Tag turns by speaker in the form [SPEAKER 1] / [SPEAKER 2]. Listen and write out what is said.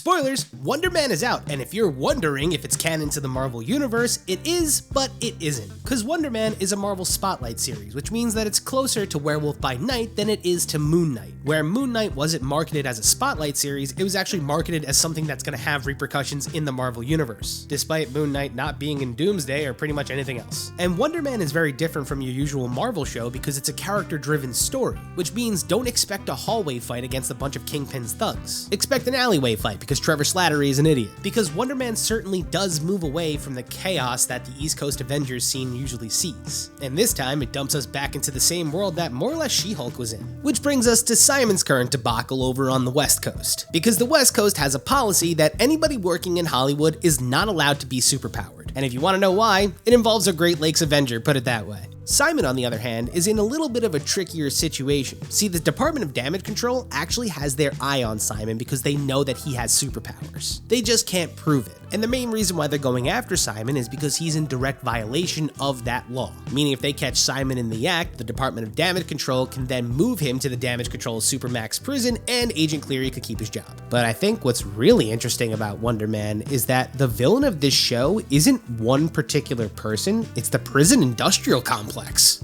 [SPEAKER 1] Spoilers, Wonder Man is out, and if you're wondering if it's canon to the Marvel Universe, it is, but it isn't. Because Wonder Man is a Marvel Spotlight series, which means that it's closer to Werewolf by Night than it is to Moon Knight. Where Moon Knight wasn't marketed as a Spotlight series, it was actually marketed as something that's going to have repercussions in the Marvel Universe, despite Moon Knight not being in Doomsday or pretty much anything else. And Wonder Man is very different from your usual Marvel show because it's a character-driven story, which means don't expect a hallway fight against a bunch of Kingpin's thugs. Expect an alleyway fight because Trevor Slattery is an idiot. Because Wonder Man certainly does move away from the chaos that the East Coast Avengers scene usually sees. And this time it dumps us back into the same world that more or less She-Hulk was in. Which brings us to Simon's current debacle over on the West Coast. Because the West Coast has a policy that anybody working in Hollywood is not allowed to be superpowered. And if you want to know why, it involves a Great Lakes Avenger, put it that way. Simon, on the other hand, is in a little bit of a trickier situation. See, the Department of Damage Control actually has their eye on Simon because they know that he has superpowers. They just can't prove it. And the main reason why they're going after Simon is because he's in direct violation of that law. Meaning if they catch Simon in the act, the Department of Damage Control can then move him to the Damage Control Supermax prison and Agent Cleary could keep his job. But I think what's really interesting about Wonder Man is that the villain of this show isn't one particular person, it's the prison industrial complex.